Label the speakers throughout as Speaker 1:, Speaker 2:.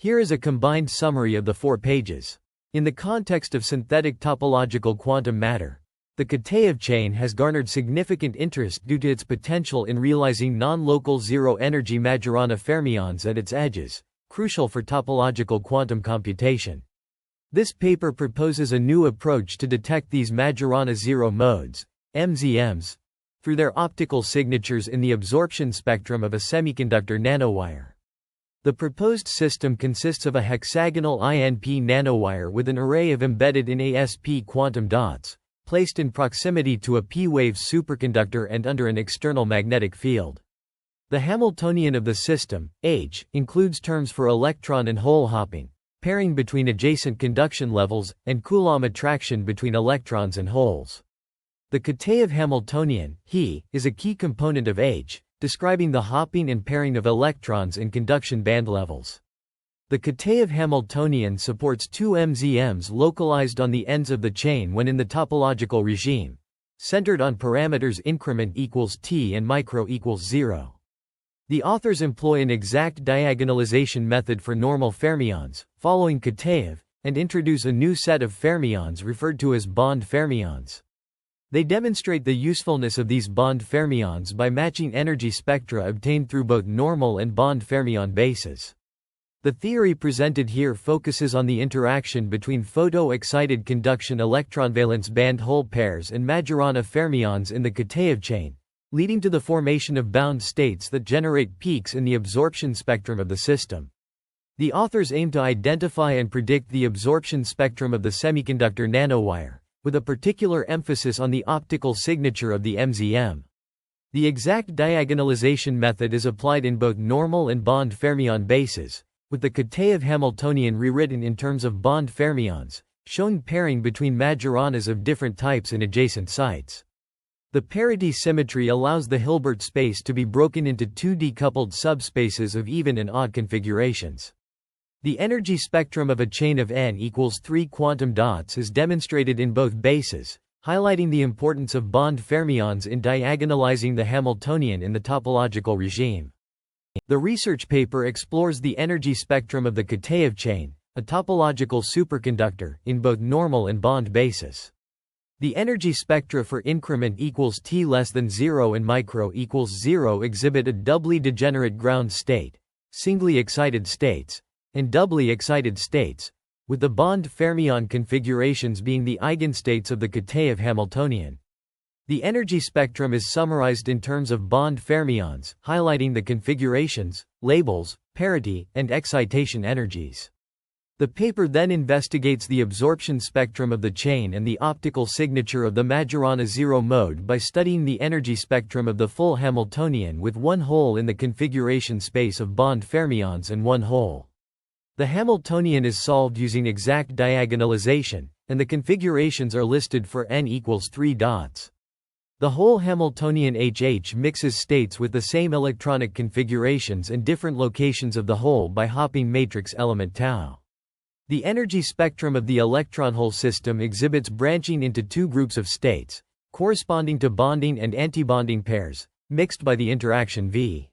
Speaker 1: Here is a combined summary of the 4 pages. In the context of synthetic topological quantum matter, the Kitaev chain has garnered significant interest due to its potential in realizing non-local zero-energy Majorana fermions at its edges, crucial for topological quantum computation. This paper proposes a new approach to detect these Majorana Zero Modes, MZMs, through their optical signatures in the absorption spectrum of a semiconductor nanowire. The proposed system consists of a hexagonal INP nanowire with an array of embedded in ASP quantum dots, placed in proximity to a p-wave superconductor and under an external magnetic field. The Hamiltonian of the system, H, includes terms for electron and hole hopping, pairing between adjacent conduction levels, and Coulomb attraction between electrons and holes. The Kitaev Hamiltonian, He, is a key component of H, describing the hopping and pairing of electrons in conduction band levels. The Kitaev Hamiltonian supports 2 MZMs localized on the ends of the chain when in the topological regime, centered on parameters increment equals t and micro equals 0. The authors employ an exact diagonalisation method for normal fermions, following Kitaev, and introduce a new set of fermions referred to as bond fermions. They demonstrate the usefulness of these bond fermions by matching energy spectra obtained through both normal and bond fermion bases. The theory presented here focuses on the interaction between photo-excited conduction electron-valence band-hole pairs and Majorana fermions in the Kitaev chain, leading to the formation of bound states that generate peaks in the absorption spectrum of the system. The authors aim to identify and predict the absorption spectrum of the semiconductor nanowire, with a particular emphasis on the optical signature of the MZM. The exact diagonalisation method is applied in both normal and bond fermion bases, with the Kitaev Hamiltonian rewritten in terms of bond fermions, showing pairing between Majoranas of different types in adjacent sites. The parity symmetry allows the Hilbert space to be broken into 2 decoupled subspaces of even and odd configurations. The energy spectrum of a chain of n equals 3 quantum dots is demonstrated in both bases, highlighting the importance of bond fermions in diagonalizing the Hamiltonian in the topological regime. The research paper explores the energy spectrum of the Kitaev chain, a topological superconductor, in both normal and bond bases. The energy spectra for increment equals t less than 0 and micro equals 0 exhibit a doubly degenerate ground state, singly excited states, and doubly excited states, with the bond fermion configurations being the eigenstates of the Kitaev Hamiltonian. The energy spectrum is summarized in terms of bond fermions, highlighting the configurations, labels, parity, and excitation energies. The paper then investigates the absorption spectrum of the chain and the optical signature of the Majorana Zero Mode by studying the energy spectrum of the full Hamiltonian with 1 hole in the configuration space of bond fermions and 1 hole. The Hamiltonian is solved using exact diagonalization, and the configurations are listed for n equals 3 dots. The whole Hamiltonian HH mixes states with the same electronic configurations and different locations of the hole by hopping matrix element tau. The energy spectrum of the electron-hole system exhibits branching into 2 groups of states, corresponding to bonding and antibonding pairs, mixed by the interaction V.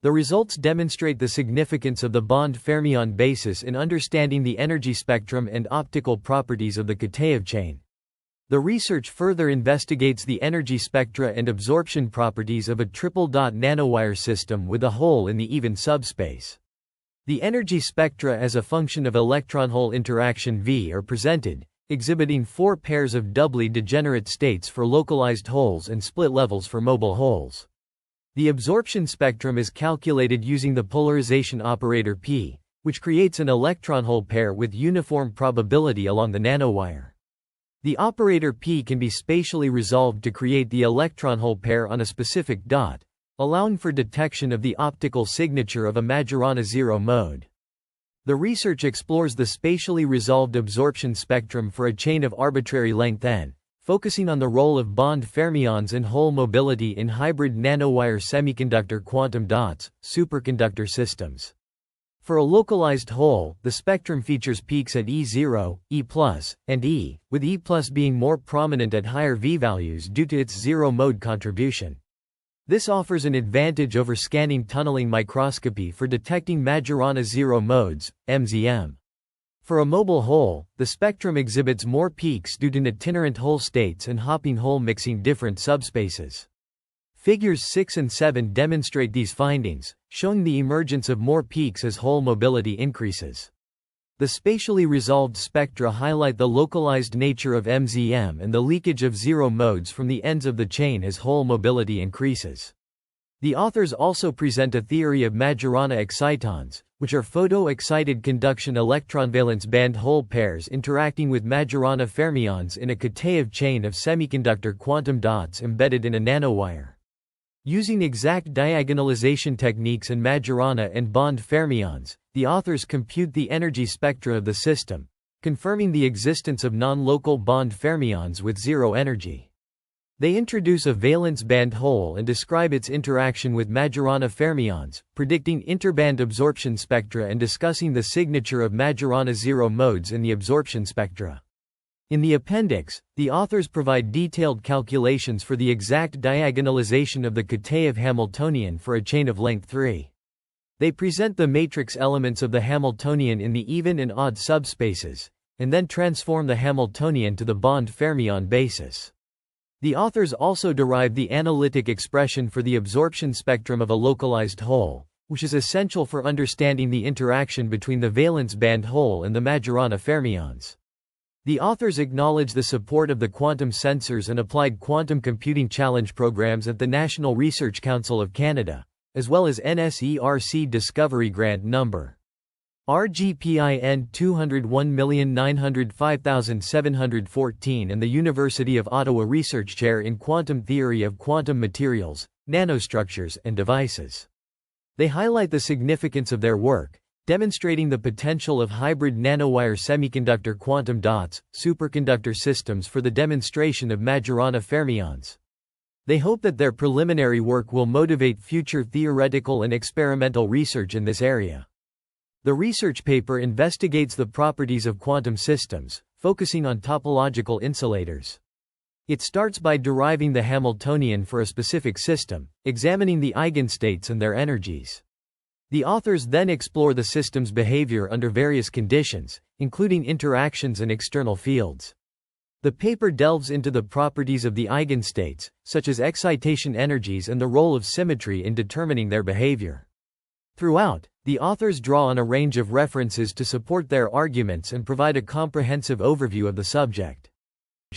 Speaker 1: The results demonstrate the significance of the bond fermion basis in understanding the energy spectrum and optical properties of the Kitaev chain. The research further investigates the energy spectra and absorption properties of a triple-dot nanowire system with a hole in the even subspace. The energy spectra as a function of electron-hole interaction V are presented, exhibiting 4 pairs of doubly degenerate states for localized holes and split levels for mobile holes. The absorption spectrum is calculated using the polarization operator P, which creates an electron-hole pair with uniform probability along the nanowire. The operator P can be spatially resolved to create the electron-hole pair on a specific dot, allowing for detection of the optical signature of a Majorana Zero Mode. The research explores the spatially resolved absorption spectrum for a chain of arbitrary length n, focusing on the role of bond fermions and hole mobility in hybrid nanowire semiconductor quantum dots, superconductor systems. For a localized hole, the spectrum features peaks at E0, E+, and E, with E+ being more prominent at higher V values due to its zero-mode contribution. This offers an advantage over scanning tunneling microscopy for detecting Majorana Zero Modes, MZM. For a mobile hole, the spectrum exhibits more peaks due to itinerant hole states and hopping hole mixing different subspaces. Figures 6 and 7 demonstrate these findings, showing the emergence of more peaks as hole mobility increases. The spatially resolved spectra highlight the localized nature of MZM and the leakage of zero modes from the ends of the chain as hole mobility increases. The authors also present a theory of Majorana excitons, which are photo-excited conduction electron-valence band hole pairs interacting with Majorana Fermions in a Kitaev chain of semiconductor quantum dots embedded in a nanowire. Using exact diagonalisation techniques and Majorana and bond fermions, the authors compute the energy spectra of the system, confirming the existence of non-local bond fermions with zero energy. They introduce a valence band hole and describe its interaction with Majorana fermions, predicting interband absorption spectra and discussing the signature of Majorana Zero Modes in the absorption spectra. In the appendix, the authors provide detailed calculations for the exact diagonalisation of the Kitaev Hamiltonian for a chain of length 3. They present the matrix elements of the Hamiltonian in the even and odd subspaces, and then transform the Hamiltonian to the bond fermion basis. The authors also derive the analytic expression for the absorption spectrum of a localized hole, which is essential for understanding the interaction between the valence band hole and the Majorana fermions. The authors acknowledge the support of the quantum sensors and applied quantum computing challenge programs at the National Research Council of Canada, as well as NSERC Discovery Grant No. RGPIN 201905714 and the University of Ottawa Research Chair in Quantum Theory of Quantum Materials, Nanostructures and Devices. They highlight the significance of their work, demonstrating the potential of hybrid nanowire semiconductor quantum dots, superconductor systems for the demonstration of Majorana fermions. They hope that their preliminary work will motivate future theoretical and experimental research in this area. The research paper investigates the properties of quantum systems, focusing on topological insulators. It starts by deriving the Hamiltonian for a specific system, examining the eigenstates and their energies. The authors then explore the system's behavior under various conditions, including interactions and external fields. The paper delves into the properties of the eigenstates, such as excitation energies and the role of symmetry in determining their behavior. Throughout, the authors draw on a range of references to support their arguments and provide a comprehensive overview of the subject.